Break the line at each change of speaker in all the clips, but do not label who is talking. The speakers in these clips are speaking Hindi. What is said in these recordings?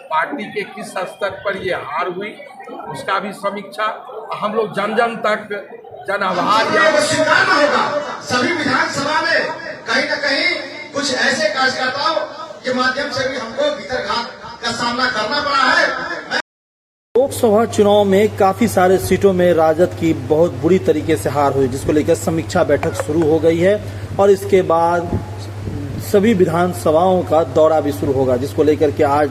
पार्टी के किस स्तर पर ये हार हुई उसका भी समीक्षा हम लोग जन जन तक जन आभार
स्वीकारना होगा। सभी विधानसभा में कहीं न कहीं कुछ ऐसे कार्यकर्ताओं के माध्यम से भी हमको भीतरघात का सामना करना पड़ा है।
लोकसभा चुनाव में काफी सारे सीटों में राजद की बहुत बुरी तरीके से हार हुई, जिसको लेकर समीक्षा बैठक शुरू हो गई है और इसके बाद सभी विधानसभाओं का दौरा भी शुरू होगा, जिसको लेकर के आज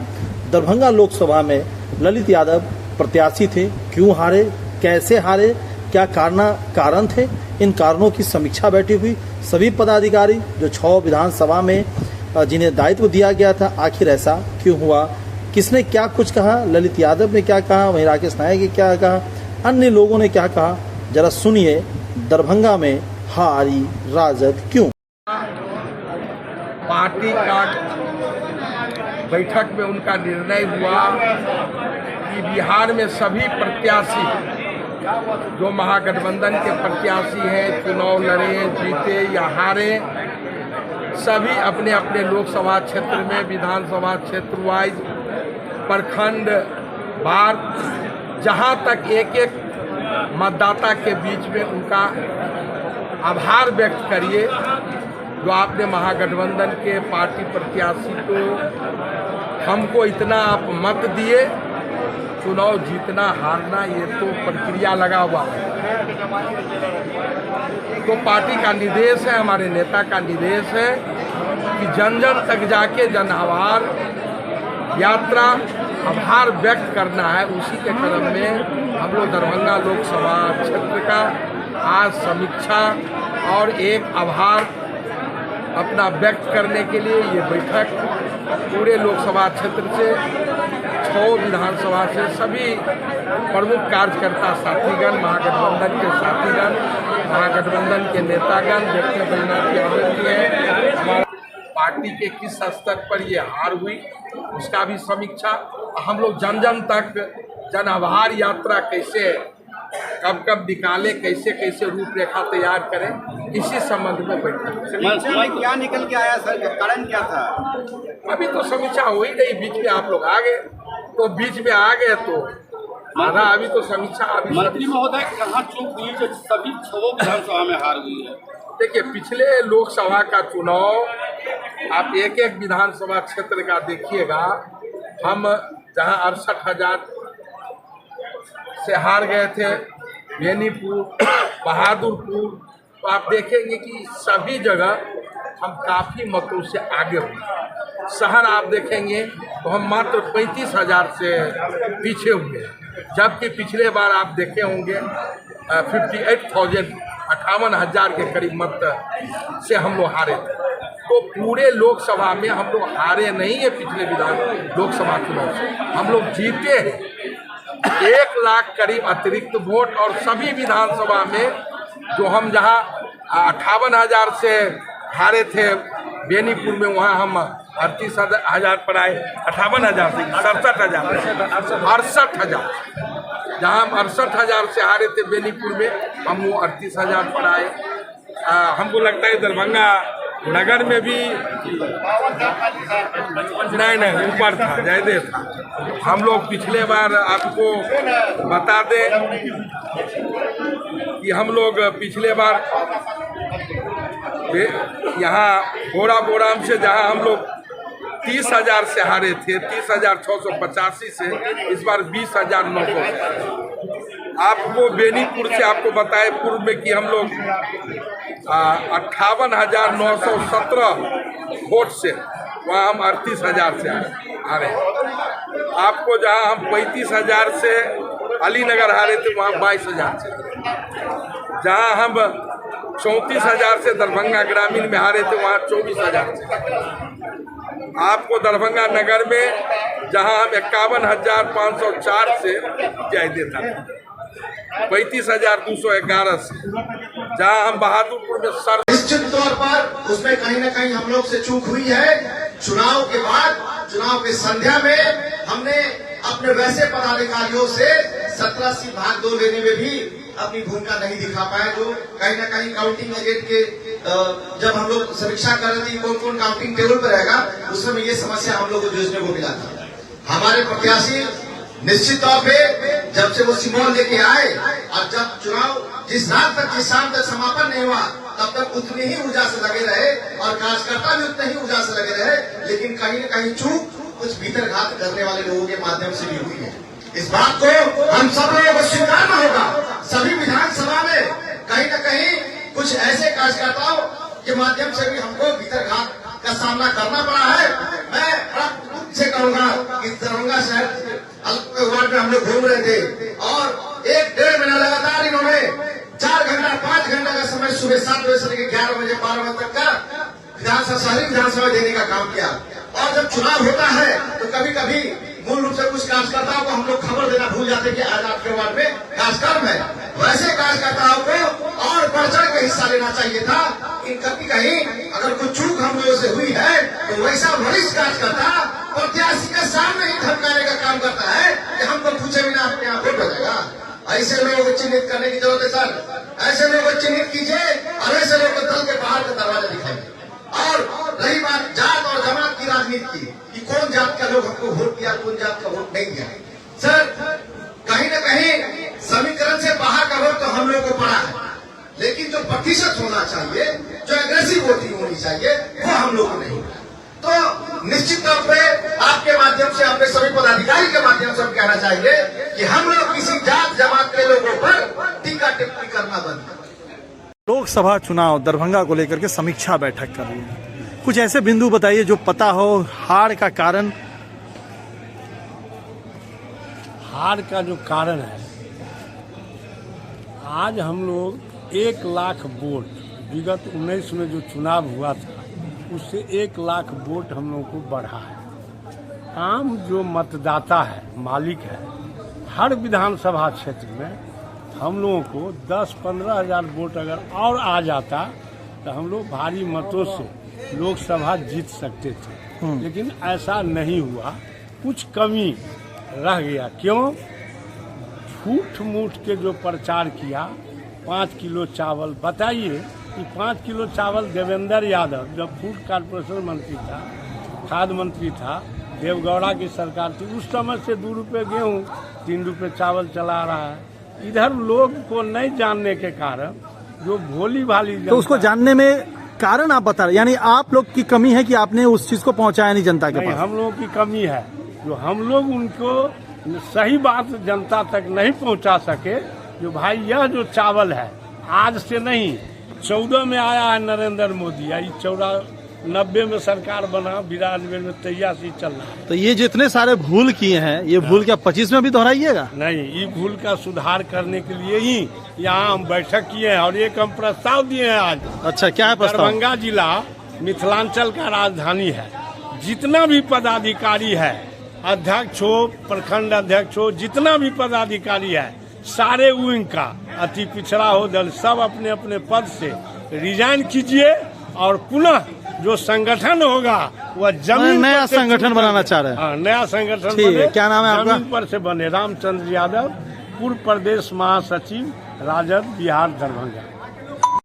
दरभंगा लोकसभा में ललित यादव प्रत्याशी थे। क्यों हारे, कैसे हारे, क्या कारण थे, इन कारणों की समीक्षा बैठी हुई। सभी पदाधिकारी जो 6 विधानसभा में जिन्हें दायित्व दिया गया था, आखिर ऐसा क्यों हुआ, किसने क्या कुछ कहा, ललित यादव ने क्या कहा, वहीं राकेश नायक ने क्या कहा, अन्य लोगों ने क्या कहा, जरा सुनिए। दरभंगा में हारी राजद क्यों?
पार्टी का बैठक में उनका निर्णय हुआ कि बिहार में सभी प्रत्याशी जो महागठबंधन के प्रत्याशी हैं, चुनाव लड़े, जीते या हारे, सभी अपने अपने लोकसभा क्षेत्र में, विधानसभा क्षेत्र वाइज, प्रखंड बार, जहां तक एक एक मतदाता के बीच में उनका आभार व्यक्त करिए जो आपने महागठबंधन के पार्टी प्रत्याशी को हमको इतना आप मत दिए। चुनाव जीतना हारना ये तो प्रक्रिया लगा हुआ है, तो पार्टी का निर्देश है, हमारे नेता का निर्देश है कि जन जन तक जाके जन आभार यात्रा आभार व्यक्त करना है। उसी के क्रम में हम लोग दरभंगा लोकसभा क्षेत्र का आज समीक्षा और एक आभार अपना व्यक्त करने के लिए ये बैठक पूरे लोकसभा क्षेत्र से 6 विधानसभा से सभी प्रमुख कार्यकर्ता साथीगण, महागठबंधन के साथीगण, महागठबंधन के नेतागण, देखते बनना की आवृत्ति है। हमारा पार्टी के किस स्तर पर ये हार हुई उसका भी समीक्षा हम लोग जन जन तक जन आभार यात्रा कैसे कब कब निकाले, कैसे कैसे रूपरेखा तैयार करें, इसी संबंध में बैठक।
क्या निकल के आया सर, कारण क्या था?
अभी तो समीक्षा हो ही नहीं, बीच में आप लोग आ गए, तो बीच में आ गए तो आधा, अभी तो समीक्षा।
मंत्री महोदय कहाँ चूक हुई जो सभी 6 विधानसभा में हार हुई है?
देखिए, पिछले लोकसभा का चुनाव आप एक एक विधानसभा क्षेत्र का देखिएगा, हम जहाँ 68,000 से हार गए थे, बेनीपुर, बहादुरपुर, तो आप देखेंगे कि सभी जगह हम काफ़ी मतों से आगे हुए। शहर आप देखेंगे तो हम मात्र 35,000 से पीछे हुए, जबकि पिछले बार आप देखे होंगे 58,000 के करीब मत से हम लोग हारे थे। तो पूरे लोकसभा में हम लोग हारे नहीं है, पिछले लोकसभा चुनाव से हम लोग जीते हैं। 1 लाख करीब अतिरिक्त वोट, और सभी विधानसभा में जो हम जहां 58,000 से हारे थे बेनीपुर में, वहां हम 38,000 पर आए, 58,000 से 68,000 जहां हम 68,000 से हारे थे बेनीपुर में, हम वो 38,000 पर आए। हमको लगता है दरभंगा नगर में भी नहीं ऊपर था, ज़्यादा था। हम लोग पिछले बार आपको बता दें कि हम लोग पिछले बार यहाँ बोराम से जहाँ हम लोग 30,000 से हारे थे, 30,685 से, इस बार 20,900 से। आपको बेनीपुर से आपको बताए पूर्व में कि हम लोग 58,917 वोट से, वहाँ हम 38,000 से हारे। आपको जहाँ हम 35,000 से अलीनगर हारे थे, वहाँ 22,000 से। जहाँ हम 34,000 से दरभंगा ग्रामीण में हारे थे, वहाँ 24,000 से। आपको दरभंगा नगर में जहाँ हम 51,504 से ज्यादा था, 35,211 से। जहाँ हम बहादुरपुर में
निश्चित तौर पर उसमें कहीं न कहीं हम लोग से चूक हुई है। चुनाव के बाद, चुनाव की संध्या में हमने अपने वैसे पदाधिकारियों से 17C भाग 2 लेने में भी अपनी भूमिका नहीं दिखा पाए, जो कहीं न कहीं काउंटिंग एजेंट के जब हम लोग समीक्षा कर रहे थे कौन कौन काउंटिंग टेबल पर रहेगा, उस समय ये समस्या हम लोग को जूझने को मिला था। हमारे प्रत्याशी निश्चित तौर पे जब से वो सिमोन लेके आए और जब चुनाव जिस रात तक जिस शाम तक समापन नहीं हुआ तब तक उतनी ही ऊर्जा से लगे रहे और कार्यकर्ता भी उतने ही ऊर्जा से लगे रहे, लेकिन कहीं न कहीं चूक कुछ भीतर घात करने वाले लोगों के माध्यम से भी हुई है। इस बात को हम सब लोगों को स्वीकारना होगा। सभी विधानसभा में कहीं न कहीं कुछ ऐसे कार्यकर्ताओं के माध्यम से भी हमको भीतर घात का सामना करना पड़ा है। मैं बड़ा दुख से कहूंगा कि दरभंगा शहर वार्ड में हम लोग घूम रहे थे और 1-1.5 महीना लगातार इन्होंने 4 घंटा 5 घंटा का समय सुबह 7 बजे से लेकर 11 बजे 12 बजे तक का विधानसभा शहरी विधानसभा देने का काम किया। और जब चुनाव होता है तो कभी कभी मूल रूप से कुछ कार्यकर्ताओं को हम लोग खबर देना भूल जाते कि आज आपके वार्ड में कार्यक्रम है। वैसे कार्यकर्ताओं को और बढ़ चढ़ के हिस्सा लेना चाहिए था। इन कभी कहीं अगर कुछ चूक हम लोगों से हुई है तो वैसा वरिष्ठ कार्यकर्ता प्रत्याशी के सामने ही धमकाने का काम करता है कि हमको पूछे बिना अपने यहाँ वोट हो जाएगा। ऐसे लोगों को चिन्हित करने की जरूरत है सर। ऐसे लोगों को चिन्हित कीजिए और ऐसे लोगों को दल के बाहर का दरवाजा दिखाइए। और रही बात जात और जमात की राजनीति की कि कौन जात का लोग हमको वोट दिया, कौन जात का वोट नहीं दिया, सर कहीं न कहीं समीकरण से बाहर का वोट तो हम लोग को पड़ा है, लेकिन जो प्रतिशत होना चाहिए, जो एग्रेसिव वोटिंग होनी चाहिए, वो हम लोग को नहीं। तो निश्चित तौर पे आपके माध्यम से अपने सभी पदाधिकारी के माध्यम से हम कहना चाहिए कि हम लोग किसी जात जमात के लोगों पर टीका टिप्पणी करना बंद करें।
लोकसभा चुनाव दरभंगा को लेकर के समीक्षा बैठक कर रही है। कुछ ऐसे बिंदु बताइए जो पता हो, हार का कारण।
हार का जो कारण है, आज हम लोग 1 लाख वोट विगत 19 में जो चुनाव हुआ था उससे 1 लाख वोट हम लोगों को बढ़ा है। आम जो मतदाता है, मालिक है, हर विधानसभा क्षेत्र में हम लोगों को 10-15 हजार वोट अगर और आ जाता तो हम लोग भारी मतों से लोकसभा जीत सकते थे, लेकिन ऐसा नहीं हुआ। कुछ कमी रह गया। क्यों? झूठ मूठ के जो प्रचार किया, 5 किलो चावल, बताइए कि 5 किलो चावल देवेंद्र यादव जब फूड कॉर्पोरेशन मंत्री था, खाद्य मंत्री था, देवगौड़ा की सरकार थी, उस समय से 2 रुपये गेहूँ 3 रुपये चावल चला रहा है। इधर लोग को नहीं जानने के कारण जो भोली भाली
तो उसको जानने में कारण आप बता रहे, यानी आप लोग की कमी है कि आपने उस चीज को पहुंचाया नहीं जनता के पास।
हम लोगों की कमी है जो हम लोग उनको सही बात जनता तक नहीं पहुंचा सके। जो भाई यह जो चावल है आज से नहीं, 14 में आया है नरेंद्र मोदी, 94 में सरकार बना, 92 में 83 चल रहा है।
तो ये जितने सारे भूल किए हैं, ये भूल क्या 25 में भी दोहराइएगा?
नहीं, ये भूल का सुधार करने के लिए ही यहाँ हम बैठक किए हैं और एक हम प्रस्ताव दिए हैं आज।
अच्छा, क्या है प्रस्ताव?
दरभंगा जिला मिथिलांचल का राजधानी है। जितना भी पदाधिकारी है, अध्यक्ष हो, प्रखंड अध्यक्ष हो, जितना भी पदाधिकारी है, सारे विंग का, अति पिछड़ा हो दल, सब अपने अपने पद से रिजाइन कीजिए और पुनः जो संगठन होगा वह जमीन
नया संगठन बनाना चाह रहे हैं।
हाँ, नया संगठन
बने। क्या नाम है आपका?
जमीन पर से बने। रामचंद्र यादव, पूर्व प्रदेश महासचिव, राजद, बिहार, दरभंगा।